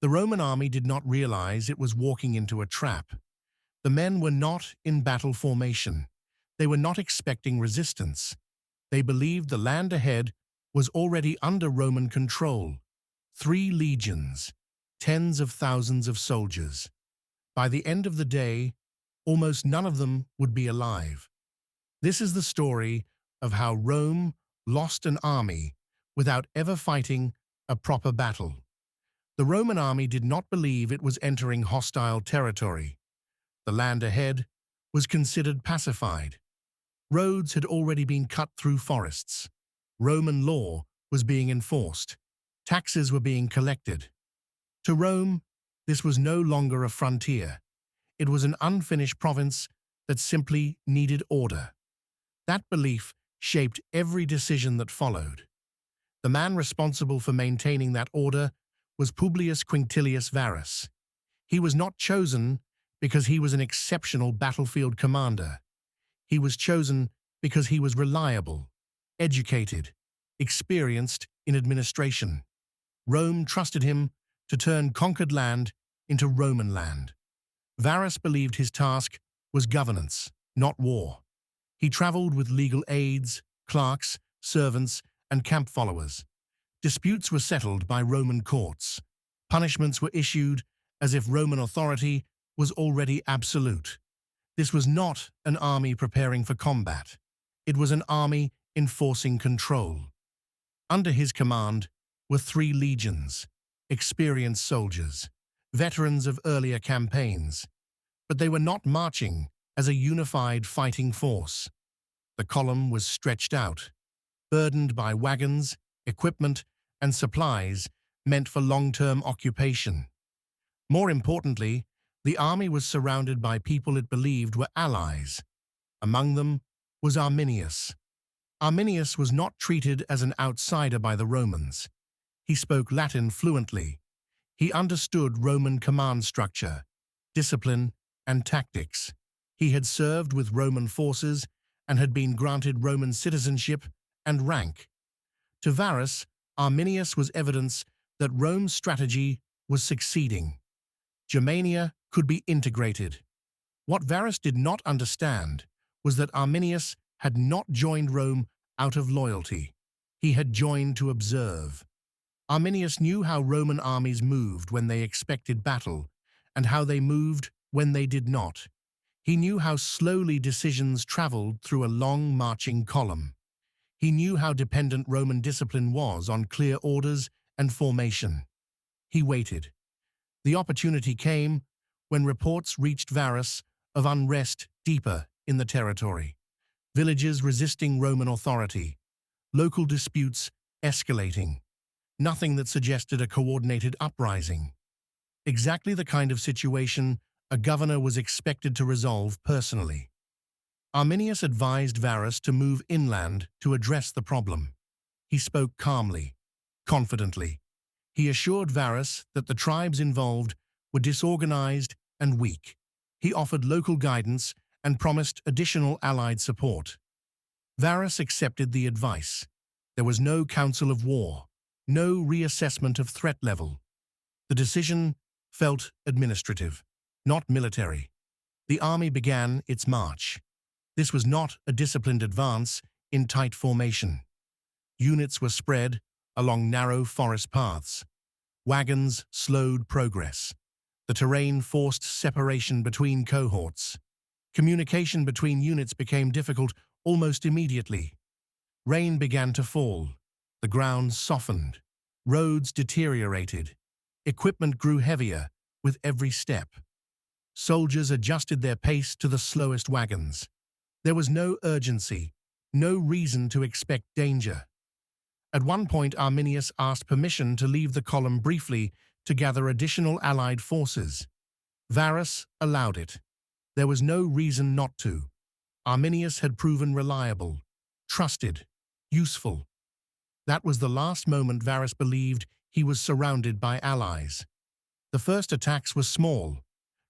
The Roman army did not realize it was walking into a trap. The men were not in battle formation. They were not expecting resistance. They believed the land ahead was already under Roman control. 3 legions, tens of thousands of soldiers. By the end of the day, almost none of them would be alive. This is the story of how Rome lost an army without ever fighting a proper battle. The Roman army did not believe it was entering hostile territory. The land ahead was considered pacified. Roads had already been cut through forests. Roman law was being enforced. Taxes were being collected. To Rome, this was no longer a frontier. It was an unfinished province that simply needed order. That belief shaped every decision that followed. The man responsible for maintaining that order was Publius Quinctilius Varus. He was not chosen because he was an exceptional battlefield commander. He was chosen because he was reliable, educated, experienced in administration. Rome trusted him to turn conquered land into Roman land. Varus believed his task was governance, not war. He traveled with legal aides, clerks, servants, and camp followers. Disputes were settled by Roman courts. Punishments were issued as if Roman authority was already absolute. This was not an army preparing for combat. It was an army enforcing control. Under his command were 3 legions, experienced soldiers, veterans of earlier campaigns. But they were not marching as a unified fighting force. The column was stretched out, burdened by wagons, equipment, and supplies meant for long-term occupation. More importantly, the army was surrounded by people it believed were allies. Among them was Arminius. Arminius was not treated as an outsider by the Romans. He spoke Latin fluently. He understood Roman command structure, discipline, and tactics. He had served with Roman forces and had been granted Roman citizenship and rank. To Varus, Arminius was evidence that Rome's strategy was succeeding. Germania could be integrated. What Varus did not understand was that Arminius had not joined Rome out of loyalty. He had joined to observe. Arminius knew how Roman armies moved when they expected battle, and how they moved when they did not. He knew how slowly decisions traveled through a long marching column. He knew how dependent Roman discipline was on clear orders and formation. He waited. The opportunity came when reports reached Varus of unrest deeper in the territory. Villages resisting Roman authority. Local disputes escalating. Nothing that suggested a coordinated uprising. Exactly the kind of situation a governor was expected to resolve personally. Arminius advised Varus to move inland to address the problem. He spoke calmly, confidently. He assured Varus that the tribes involved were disorganized and weak. He offered local guidance and promised additional allied support. Varus accepted the advice. There was no council of war, no reassessment of threat level. The decision felt administrative, not military. The army began its march. This was not a disciplined advance in tight formation. Units were spread along narrow forest paths. Wagons slowed progress. The terrain forced separation between cohorts. Communication between units became difficult almost immediately. Rain began to fall. The ground softened. Roads deteriorated. Equipment grew heavier with every step. Soldiers adjusted their pace to the slowest wagons. There was no urgency, no reason to expect danger. At one point, Arminius asked permission to leave the column briefly to gather additional allied forces. Varus allowed it. There was no reason not to. Arminius had proven reliable, trusted, useful. That was the last moment Varus believed he was surrounded by allies. The first attacks were small.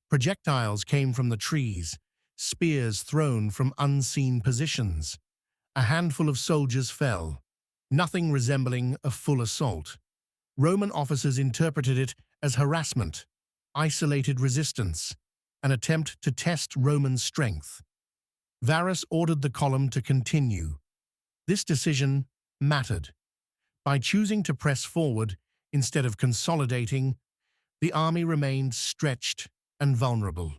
Projectiles came from the trees, spears thrown from unseen positions. A handful of soldiers fell, nothing resembling a full assault. Roman officers interpreted it as harassment, isolated resistance, an attempt to test Roman strength. Varus ordered the column to continue. This decision mattered. By choosing to press forward instead of consolidating, the army remained stretched and vulnerable.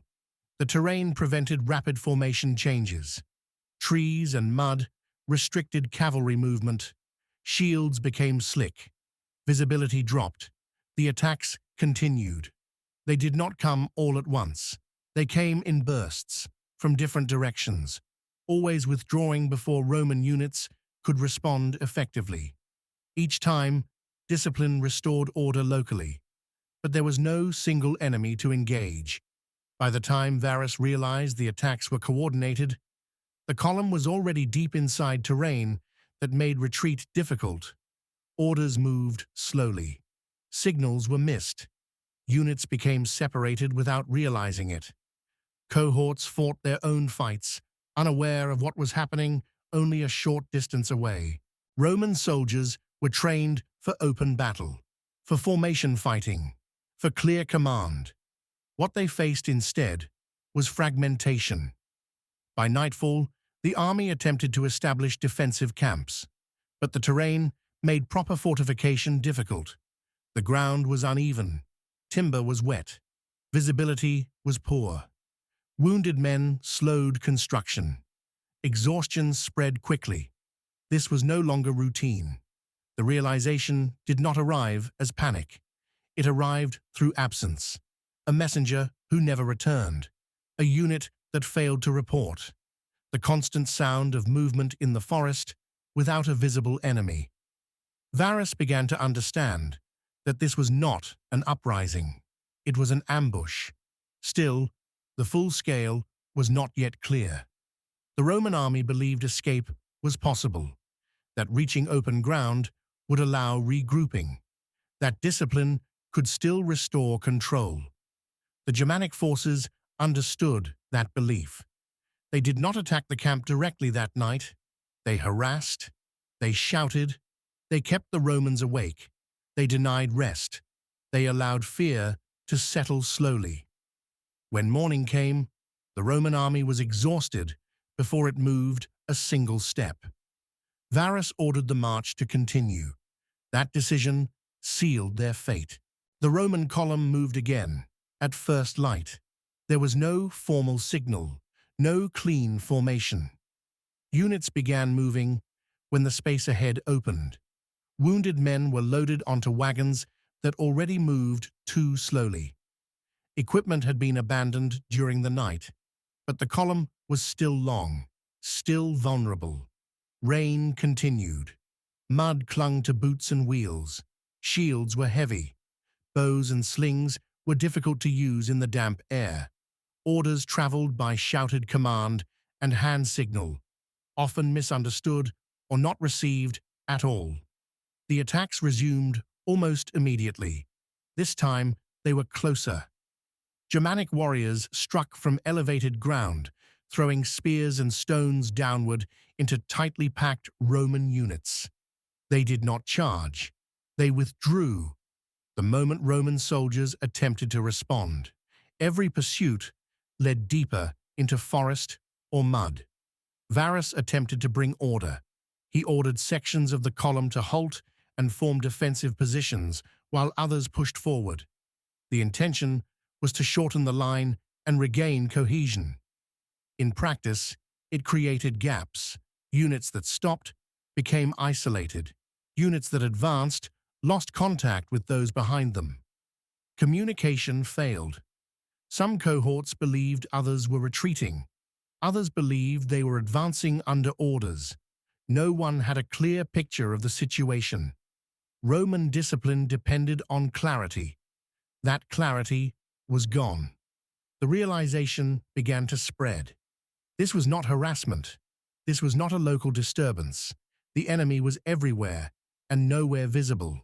The terrain prevented rapid formation changes. Trees and mud restricted cavalry movement. Shields became slick. Visibility dropped. The attacks continued. They did not come all at once. They came in bursts, from different directions, always withdrawing before Roman units could respond effectively. Each time, discipline restored order locally, but there was no single enemy to engage. By the time Varus realized the attacks were coordinated, the column was already deep inside terrain that made retreat difficult. Orders moved slowly. Signals were missed. Units became separated without realizing it. Cohorts fought their own fights, unaware of what was happening only a short distance away. Roman soldiers were trained for open battle, for formation fighting, for clear command. What they faced instead was fragmentation. By nightfall, the army attempted to establish defensive camps, but the terrain made proper fortification difficult. The ground was uneven, timber was wet, visibility was poor. Wounded men slowed construction. Exhaustion spread quickly. This was no longer routine. The realization did not arrive as panic. It arrived through absence. A messenger who never returned. A unit that failed to report. The constant sound of movement in the forest without a visible enemy. Varus began to understand that this was not an uprising. It was an ambush. Still, the full scale was not yet clear. The Roman army believed escape was possible, that reaching open ground would allow regrouping, that discipline could still restore control. The Germanic forces understood that belief. They did not attack the camp directly that night. They harassed, they shouted, they kept the Romans awake, they denied rest, they allowed fear to settle slowly. When morning came, the Roman army was exhausted before it moved a single step. Varus ordered the march to continue. That decision sealed their fate. The Roman column moved again, at first light. There was no formal signal, no clean formation. Units began moving when the space ahead opened. Wounded men were loaded onto wagons that already moved too slowly. Equipment had been abandoned during the night, but the column was still long, still vulnerable. Rain continued. Mud clung to boots and wheels. Shields were heavy. Bows and slings were difficult to use in the damp air. Orders traveled by shouted command and hand signal, often misunderstood or not received at all. The attacks resumed almost immediately. This time, they were closer. Germanic warriors struck from elevated ground, throwing spears and stones downward into tightly packed Roman units. They did not charge. They withdrew. The moment Roman soldiers attempted to respond, every pursuit led deeper into forest or mud. Varus attempted to bring order. He ordered sections of the column to halt and form defensive positions while others pushed forward. The intention was to shorten the line and regain cohesion. In practice, it created gaps. Units that stopped became isolated. Units that advanced lost contact with those behind them. Communication failed. Some cohorts believed others were retreating. Others believed they were advancing under orders. No one had a clear picture of the situation. Roman discipline depended on clarity. That clarity was gone. The realization began to spread. This was not harassment. This was not a local disturbance. The enemy was everywhere and nowhere visible.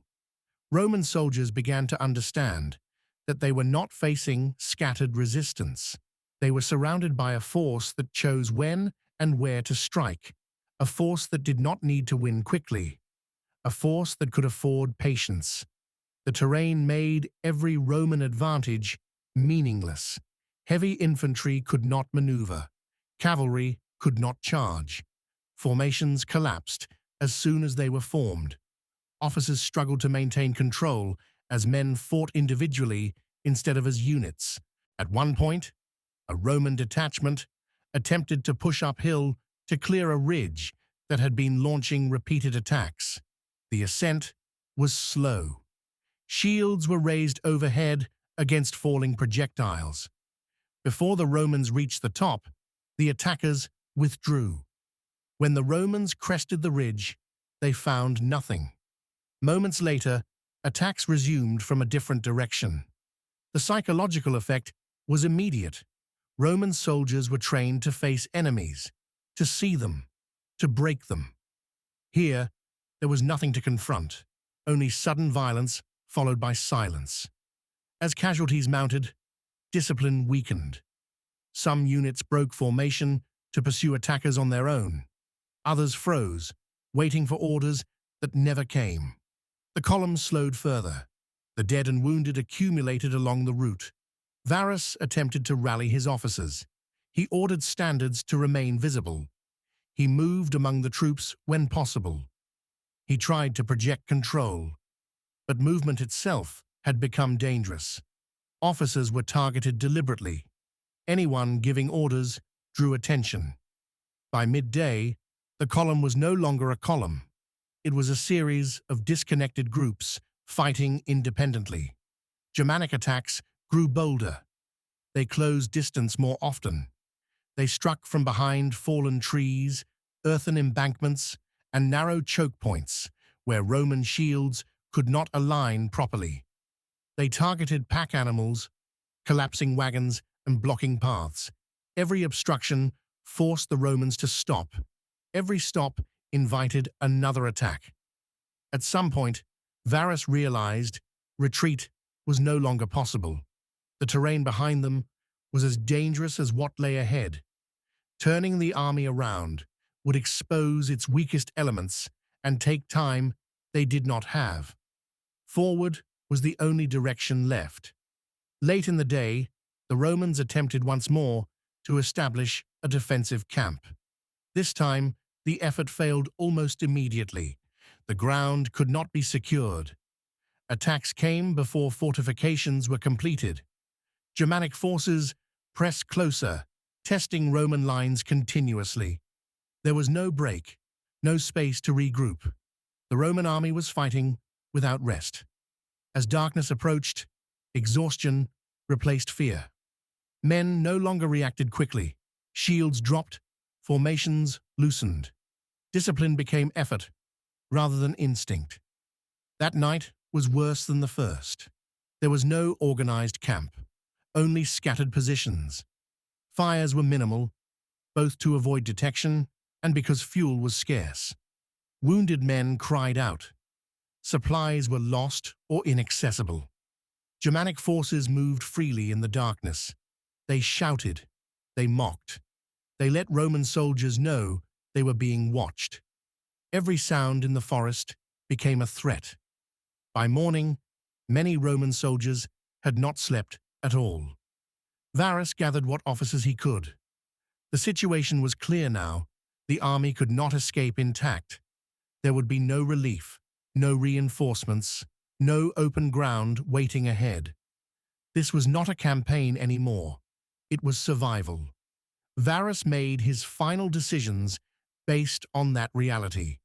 Roman soldiers began to understand that they were not facing scattered resistance. They were surrounded by a force that chose when and where to strike, a force that did not need to win quickly, a force that could afford patience. The terrain made every Roman advantage meaningless. Heavy infantry could not maneuver. Cavalry could not charge. Formations collapsed as soon as they were formed. Officers struggled to maintain control as men fought individually instead of as units. At one point, a Roman detachment attempted to push uphill to clear a ridge that had been launching repeated attacks. The ascent was slow. Shields were raised overhead against falling projectiles. Before the Romans reached the top, the attackers withdrew. When the Romans crested the ridge, they found nothing. Moments later, attacks resumed from a different direction. The psychological effect was immediate. Roman soldiers were trained to face enemies, to see them, to break them. Here, there was nothing to confront, only sudden violence followed by silence. As casualties mounted, discipline weakened. Some units broke formation to pursue attackers on their own. Others froze, waiting for orders that never came. The columns slowed further. The dead and wounded accumulated along the route. Varus attempted to rally his officers. He ordered standards to remain visible. He moved among the troops when possible. He tried to project control, but movement itself had become dangerous. Officers were targeted deliberately. Anyone giving orders drew attention. By midday, the column was no longer a column. It was a series of disconnected groups fighting independently. Germanic attacks grew bolder. They closed distance more often. They struck from behind fallen trees, earthen embankments, and narrow choke points where Roman shields could not align properly. They targeted pack animals, collapsing wagons, and blocking paths. Every obstruction forced the Romans to stop. Every stop invited another attack. At some point, Varus realized retreat was no longer possible. The terrain behind them was as dangerous as what lay ahead. Turning the army around would expose its weakest elements and take time they did not have. Forward was the only direction left. Late in the day, the Romans attempted once more to establish a defensive camp. This time, the effort failed almost immediately. The ground could not be secured. Attacks came before fortifications were completed. Germanic forces pressed closer, testing Roman lines continuously. There was no break, no space to regroup. The Roman army was fighting without rest. As darkness approached, exhaustion replaced fear. Men no longer reacted quickly. Shields dropped, formations loosened. Discipline became effort rather than instinct. That night was worse than the first. There was no organized camp, only scattered positions. Fires were minimal, both to avoid detection and because fuel was scarce. Wounded men cried out. Supplies were lost or inaccessible. Germanic forces moved freely in the darkness. They shouted. They mocked. They let Roman soldiers know they were being watched. Every sound in the forest became a threat. By morning, many Roman soldiers had not slept at all. Varus gathered what officers he could. The situation was clear now. The army could not escape intact. There would be no relief, no reinforcements, no open ground waiting ahead. This was not a campaign anymore. It was survival. Varus made his final decisions based on that reality.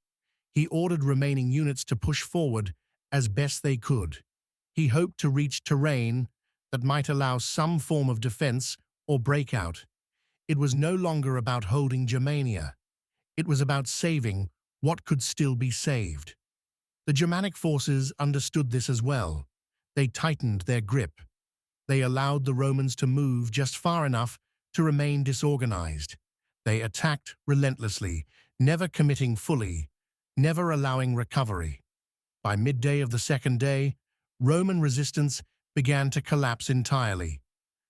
He ordered remaining units to push forward as best they could. He hoped to reach terrain that might allow some form of defense or breakout. It was no longer about holding Germania. It was about saving what could still be saved. The Germanic forces understood this as well. They tightened their grip. They allowed the Romans to move just far enough to remain disorganized. They attacked relentlessly, never committing fully, never allowing recovery. By midday of the second day, Roman resistance began to collapse entirely.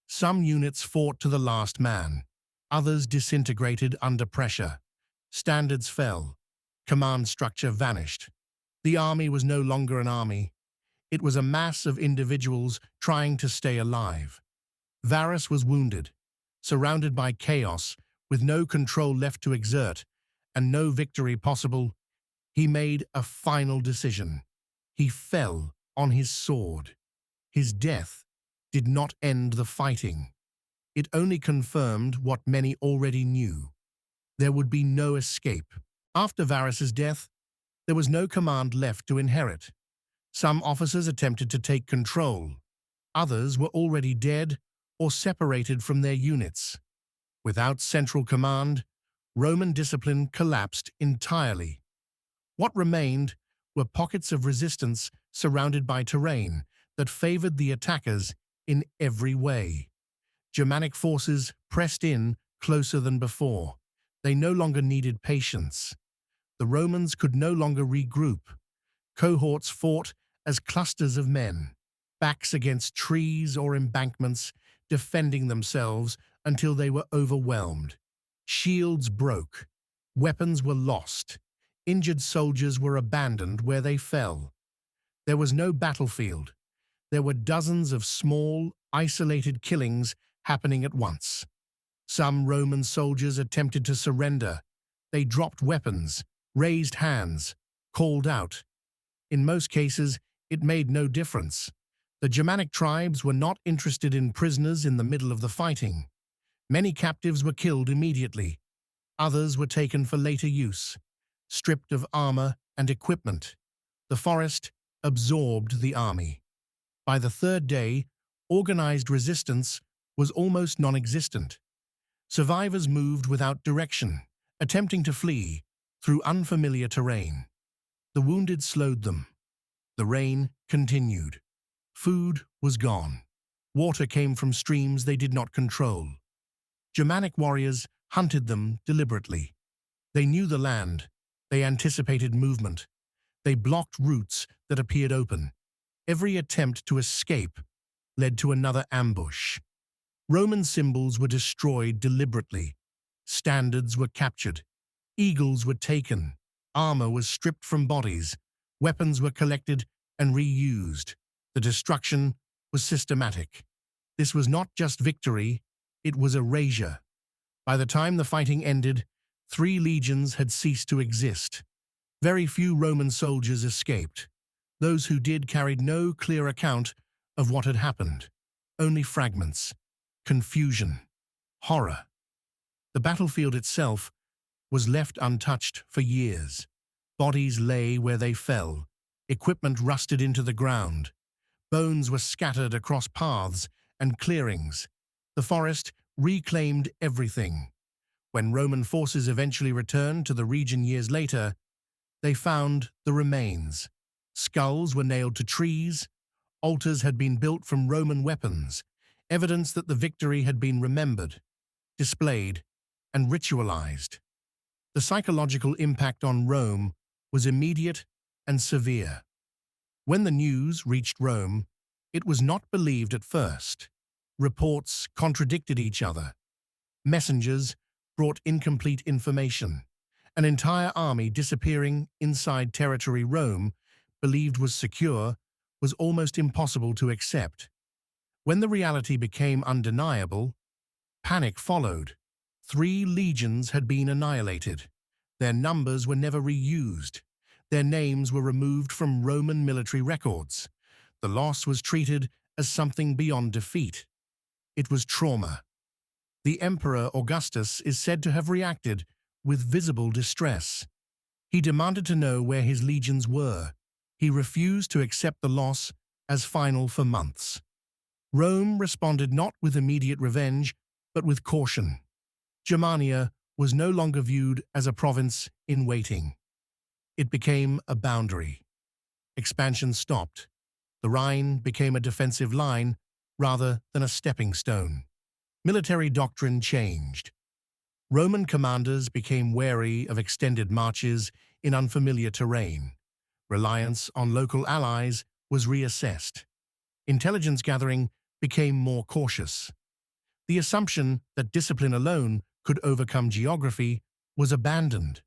Some units fought to the last man. Others disintegrated under pressure. Standards fell. Command structure vanished. The army was no longer an army. It was a mass of individuals trying to stay alive. Varus was wounded, surrounded by chaos, with no control left to exert, and no victory possible. He made a final decision. He fell on his sword. His death did not end the fighting. It only confirmed what many already knew. There would be no escape. After Varus's death, there was no command left to inherit. Some officers attempted to take control. Others were already dead or separated from their units. Without central command, Roman discipline collapsed entirely. What remained were pockets of resistance surrounded by terrain that favored the attackers in every way. Germanic forces pressed in closer than before. They no longer needed patience. The Romans could no longer regroup. Cohorts fought as clusters of men, backs against trees or embankments, defending themselves until they were overwhelmed. Shields broke. Weapons were lost. Injured soldiers were abandoned where they fell. There was no battlefield. There were dozens of small, isolated killings happening at once. Some Roman soldiers attempted to surrender. They dropped weapons, raised hands, called out. In most cases, it made no difference. The Germanic tribes were not interested in prisoners in the middle of the fighting. Many captives were killed immediately. Others were taken for later use, stripped of armor and equipment. The forest absorbed the army. By the third day, organized resistance was almost non-existent. Survivors moved without direction, attempting to flee through unfamiliar terrain. The wounded slowed them. The rain continued. Food was gone. Water came from streams they did not control. Germanic warriors hunted them deliberately. They knew the land. They anticipated movement. They blocked routes that appeared open. Every attempt to escape led to another ambush. Roman symbols were destroyed deliberately. Standards were captured. Eagles were taken. Armor was stripped from bodies. Weapons were collected and reused. The destruction was systematic. This was not just victory, it was erasure. By the time the fighting ended, 3 legions had ceased to exist. Very few Roman soldiers escaped. Those who did carried no clear account of what had happened. Only fragments, confusion, horror. The battlefield itself was left untouched for years. Bodies lay where they fell. Equipment rusted into the ground. Bones were scattered across paths and clearings. The forest reclaimed everything. When Roman forces eventually returned to the region years later, they found the remains. Skulls were nailed to trees. Altars had been built from Roman weapons, evidence that the victory had been remembered, displayed, and ritualized. The psychological impact on Rome was immediate and severe. When the news reached Rome, it was not believed at first. Reports contradicted each other. Messengers brought incomplete information. An entire army disappearing inside territory Rome believed was secure was almost impossible to accept. When the reality became undeniable, panic followed. 3 legions had been annihilated. Their numbers were never reused. Their names were removed from Roman military records. The loss was treated as something beyond defeat. It was trauma. The Emperor Augustus is said to have reacted with visible distress. He demanded to know where his legions were. He refused to accept the loss as final for months. Rome responded not with immediate revenge, but with caution. Germania was no longer viewed as a province in waiting. It became a boundary. Expansion stopped. The Rhine became a defensive line rather than a stepping stone. Military doctrine changed. Roman commanders became wary of extended marches in unfamiliar terrain. Reliance on local allies was reassessed. Intelligence gathering became more cautious. The assumption that discipline alone could overcome geography was abandoned.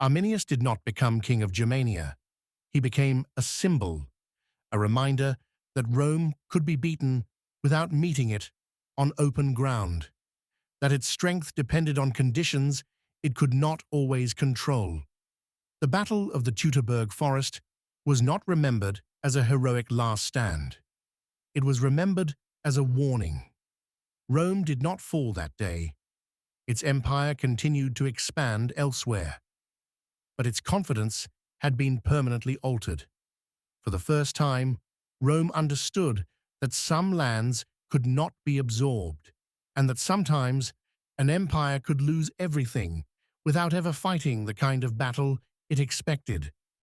Arminius did not become king of Germania. He became a symbol, a reminder that Rome could be beaten without meeting it on open ground, that its strength depended on conditions it could not always control. The Battle of the Teutoburg Forest was not remembered as a heroic last stand. It was remembered as a warning. Rome did not fall that day. Its empire continued to expand elsewhere, but its confidence had been permanently altered. For the first time, Rome understood that some lands could not be absorbed, and that sometimes an empire could lose everything without ever fighting the kind of battle it expected.